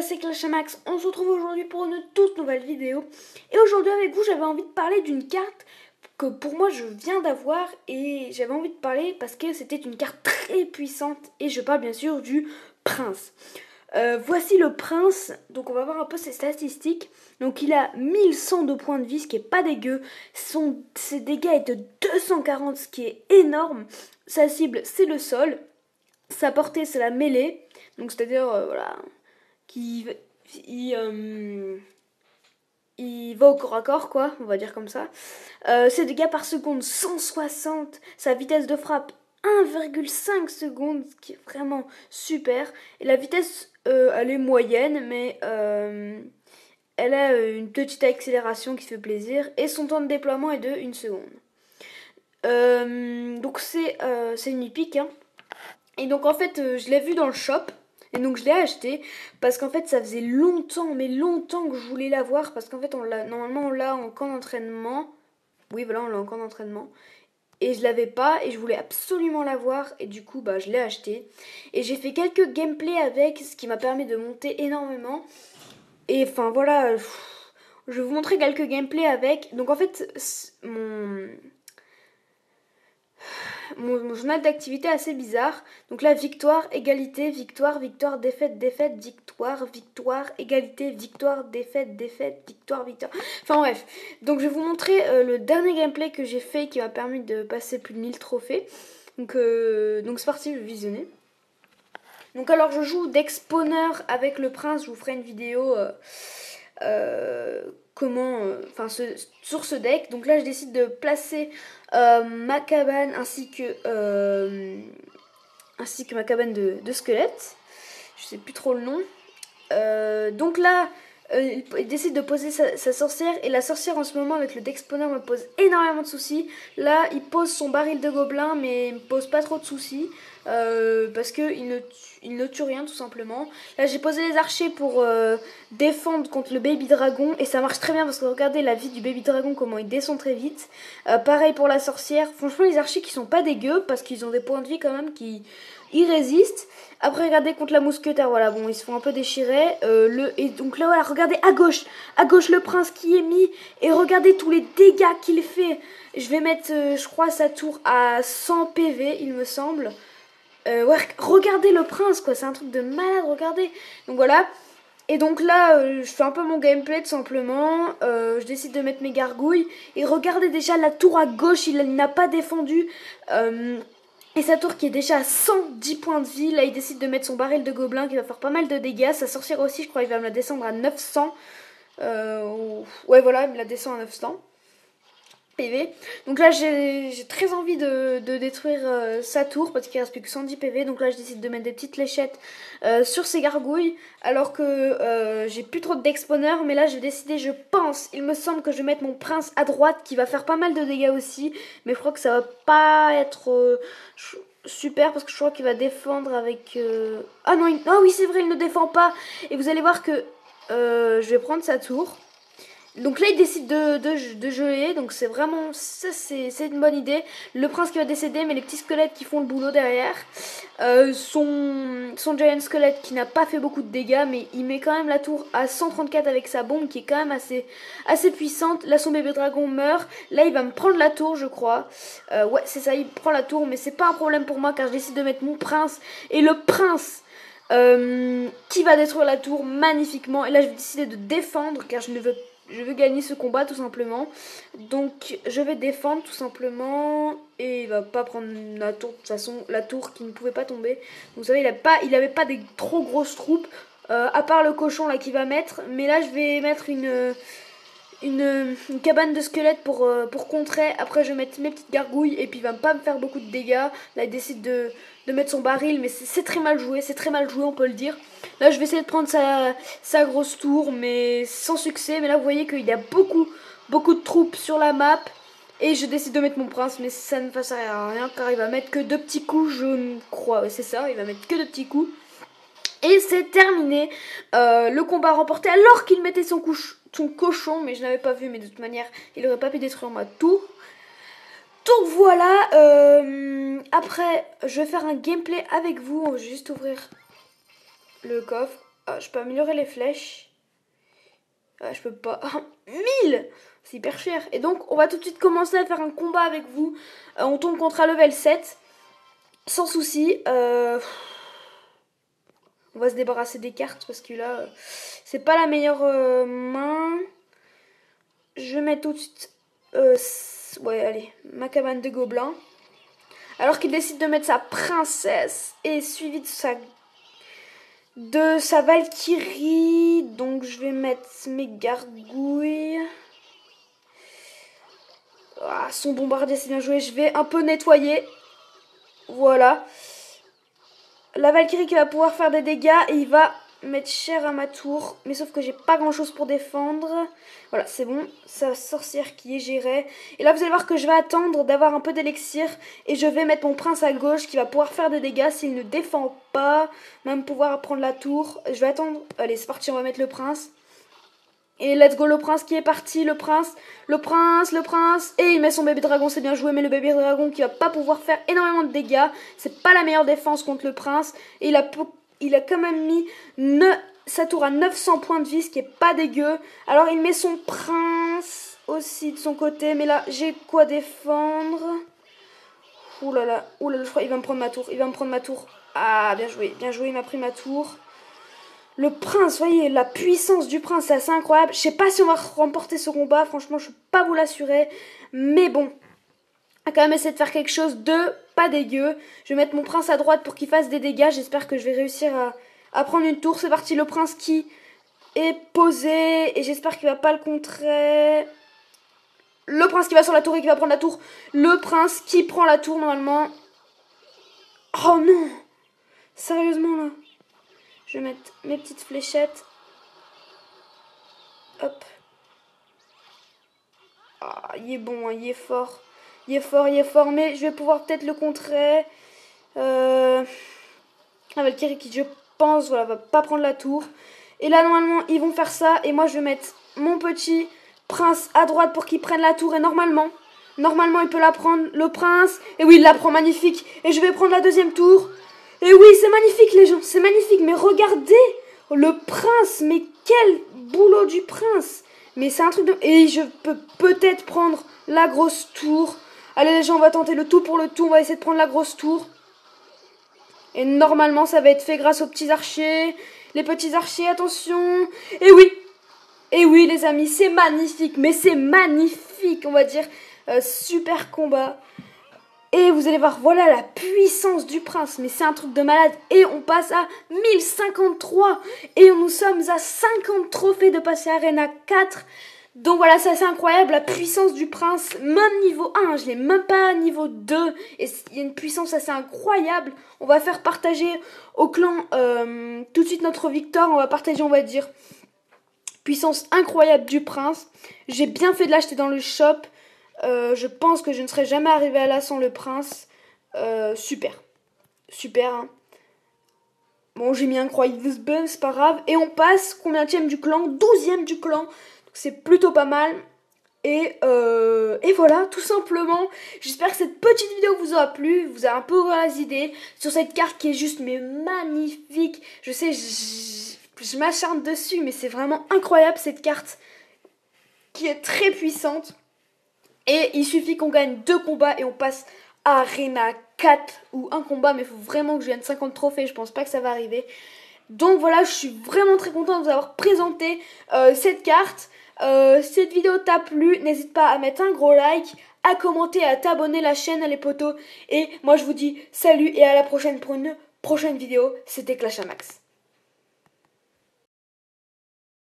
gars, c'est Clashamax. On se retrouve aujourd'hui pour une toute nouvelle vidéo. Et aujourd'hui avec vous, j'avais envie de parler d'une carte que pour moi je viens d'avoir. Et j'avais envie de parler parce que c'était une carte très puissante. Et je parle bien sûr du Prince. Voici le Prince. Donc on va voir un peu ses statistiques. Donc il a 1100 de points de vie, ce qui est pas dégueu. Ses dégâts est de 240, ce qui est énorme. Sa cible, c'est le sol. Sa portée, c'est la mêlée. Donc c'est-à-dire, voilà, il va au corps à corps, quoi, on va dire comme ça. Ses dégâts par seconde, 160. Sa vitesse de frappe, 1,5 secondes, ce qui est vraiment super. Et la vitesse, elle est moyenne, mais elle a une petite accélération qui fait plaisir. Et son temps de déploiement est de 1 seconde. Donc c'est une hippique, hein. Et donc en fait, je l'ai vu dans le shop. Et donc je l'ai acheté parce qu'en fait ça faisait longtemps, mais longtemps que je voulais l'avoir parce qu'en fait normalement on l'a en camp d'entraînement. Oui voilà, on l'a en camp d'entraînement. Et je l'avais pas et je voulais absolument l'avoir et du coup bah je l'ai acheté. Et j'ai fait quelques gameplays avec, ce qui m'a permis de monter énormément. Et enfin voilà, je vais vous montrer quelques gameplays avec. Donc en fait mon journal d'activité assez bizarre. Donc là, victoire, égalité, victoire, victoire, défaite, défaite, victoire, victoire, égalité, victoire, défaite, défaite, victoire, victoire. Enfin bref. Donc je vais vous montrer le dernier gameplay que j'ai fait qui m'a permis de passer plus de 1000 trophées. Donc c'est parti, je vais visionner. Donc alors je joue d'exponeur avec le prince. Je vous ferai une vidéo sur ce deck. Donc là je décide de placer ma cabane ainsi que ma cabane de squelettes. Je sais plus trop le nom. Donc là il décide de poser sa sorcière. Et la sorcière en ce moment avec le Dexponer me pose énormément de soucis. Là il pose son baril de gobelin, mais il me pose pas trop de soucis. Parce qu'il ne tue rien tout simplement. Là j'ai posé les archers pour défendre contre le baby dragon. Et ça marche très bien parce que regardez la vie du baby dragon, comment il descend très vite. Pareil pour la sorcière. Franchement les archers qui sont pas dégueux parce qu'ils ont des points de vie quand même qui y résistent. Après regardez contre la mousquetaire, voilà, bon ils se font un peu déchirer. Et donc là voilà, regardez à gauche le prince qui est mis. Et regardez tous les dégâts qu'il fait. Je vais mettre je crois sa tour à 100 PV il me semble. Ouais, regardez le prince quoi, c'est un truc de malade, regardez. Donc voilà. Et donc là, je fais un peu mon gameplay tout simplement. Je décide de mettre mes gargouilles. Et regardez déjà la tour à gauche, il n'a pas défendu. Et sa tour qui est déjà à 110 points de vie. Là, il décide de mettre son baril de gobelin qui va faire pas mal de dégâts. Sa sorcière aussi, je crois, il va me la descendre à 900. Ouais, voilà, il me la descend à 900. PV. Donc là j'ai très envie de détruire sa tour parce qu'il reste plus que 110 PV. Donc là je décide de mettre des petites fléchettes sur ses gargouilles. Alors que j'ai plus trop d'exponeurs. Mais là je vais décider, je pense, il me semble que je vais mettre mon prince à droite qui va faire pas mal de dégâts aussi. Mais je crois que ça va pas être super parce que je crois qu'il va défendre avec... Ah non, ah oui c'est vrai, il ne défend pas. Et vous allez voir que je vais prendre sa tour. Donc là il décide de geler, donc c'est vraiment, ça c'est une bonne idée. Le prince qui va décéder, mais les petits squelettes qui font le boulot derrière. Son giant squelette qui n'a pas fait beaucoup de dégâts, mais il met quand même la tour à 134 avec sa bombe qui est quand même assez puissante. Là son bébé dragon meurt, là il va me prendre la tour je crois. Ouais c'est ça, il prend la tour, mais c'est pas un problème pour moi car je décide de mettre mon prince. Et le prince... qui va détruire la tour magnifiquement. Et là je vais décider de défendre car je veux gagner ce combat tout simplement. Donc je vais défendre tout simplement. Et il va pas prendre la tour. De toute façon la tour qui ne pouvait pas tomber. Vous savez il avait pas des trop grosses troupes. À part le cochon là qui va mettre. Mais là je vais mettre une cabane de squelettes pour contrer. Après je vais mettre mes petites gargouilles. Et puis il va pas me faire beaucoup de dégâts. Là il décide de mettre son baril. Mais c'est très mal joué. C'est très mal joué on peut le dire. Là je vais essayer de prendre sa grosse tour. Mais sans succès. Mais là vous voyez qu'il y a beaucoup de troupes sur la map. Et je décide de mettre mon prince. Mais ça ne va servir à rien. Car il va mettre que 2 petits coups je crois. C'est ça, il va mettre que 2 petits coups. Et c'est terminé. Le combat remporté alors qu'il mettait son cochon. Mais je n'avais pas vu. Mais de toute manière, il n'aurait pas pu détruire ma tour. Donc voilà. Après, je vais faire un gameplay avec vous. On va juste ouvrir le coffre. Ah, je peux améliorer les flèches. Ah, je peux pas. 1000. C'est hyper cher. Et donc, on va tout de suite commencer à faire un combat avec vous. On tombe contre un level 7. Sans souci. On va se débarrasser des cartes parce que là, c'est pas la meilleure main. Je vais mettre tout de suite... ouais, allez. Ma cabane de gobelins. Alors qu'il décide de mettre sa princesse et suivi de sa Valkyrie. Donc je vais mettre mes gargouilles. Ah, son bombardier, c'est bien joué. Je vais un peu nettoyer. Voilà. La Valkyrie qui va pouvoir faire des dégâts et il va mettre cher à ma tour. Mais sauf que j'ai pas grand chose pour défendre. Voilà, c'est bon. Sa sorcière qui est gérée. Et là, vous allez voir que je vais attendre d'avoir un peu d'élixir. Et je vais mettre mon prince à gauche qui va pouvoir faire des dégâts s'il ne défend pas. Même pouvoir prendre la tour. Je vais attendre. Allez, c'est parti, on va mettre le prince. Et let's go, le prince qui est parti, le prince. Et il met son bébé dragon, c'est bien joué, mais le bébé dragon qui va pas pouvoir faire énormément de dégâts. C'est pas la meilleure défense contre le prince. Et il a quand même mis sa tour à 900 points de vie, ce qui est pas dégueu. Alors il met son prince aussi de son côté, mais là j'ai quoi défendre. Ouh là là, je crois qu'il va me prendre ma tour, Ah, bien joué, il m'a pris ma tour. Le prince, voyez, la puissance du prince, c'est assez incroyable. Je sais pas si on va remporter ce combat, franchement, je peux pas vous l'assurer. Mais bon, on va quand même essayer de faire quelque chose de pas dégueu. Je vais mettre mon prince à droite pour qu'il fasse des dégâts. J'espère que je vais réussir à prendre une tour. C'est parti, le prince qui est posé. Et j'espère qu'il va pas le contrer. Le prince qui va sur la tour et qui va prendre la tour. Le prince qui prend la tour, normalement. Oh non! Sérieusement, là. Je vais mettre mes petites fléchettes. Hop. Ah, il est bon, hein, il est fort. Il est fort, mais je vais pouvoir peut-être le contrer. La Valkyrie qui, je pense, voilà, va pas prendre la tour. Et là, normalement, ils vont faire ça. Et moi, je vais mettre mon petit prince à droite pour qu'il prenne la tour. Et normalement, il peut la prendre, le prince. Et oui, il la prend, magnifique. Et je vais prendre la deuxième tour. Et oui, c'est magnifique, les gens, c'est magnifique. Mais regardez, le prince, mais quel boulot du prince. Mais c'est un truc de... Et je peux peut-être prendre la grosse tour. Allez, les gens, on va tenter le tout pour le tout. On va essayer de prendre la grosse tour. Et normalement, ça va être fait grâce aux petits archers. Les petits archers, attention. Et oui, les amis, c'est magnifique. Mais c'est magnifique, on va dire. Super combat. Et vous allez voir, voilà la puissance du prince. Mais c'est un truc de malade. Et on passe à 1053. Et nous sommes à 50 trophées de passer à Arena 4. Donc voilà, c'est assez incroyable. La puissance du prince, même niveau 1. Je l'ai même pas niveau 2. Et il y a une puissance assez incroyable. On va faire partager au clan tout de suite notre victoire. On va partager, on va dire, puissance incroyable du prince. J'ai bien fait de l'acheter dans le shop. Je pense que je ne serais jamais arrivée à là sans le prince. Super, hein. Bon, j'ai mis un croix bum, c'est pas grave. Et on passe, combienième du clan? 12e du clan. Donc c'est plutôt pas mal. Et voilà, tout simplement. J'espère que cette petite vidéo vous aura plu. Vous a un peu ouvert les idées sur cette carte qui est juste mais magnifique. Je sais, je m'acharne dessus, mais c'est vraiment incroyable cette carte qui est très puissante. Et il suffit qu'on gagne 2 combats et on passe à Arena 4 ou un combat, mais il faut vraiment que je gagne 50 trophées, je pense pas que ça va arriver. Donc voilà, je suis vraiment très contente de vous avoir présenté cette carte. Cette vidéo t'a plu, n'hésite pas à mettre un gros like, à commenter, à t'abonner à la chaîne, les potos. Et moi je vous dis salut et à la prochaine pour une prochaine vidéo. C'était Clash Amax.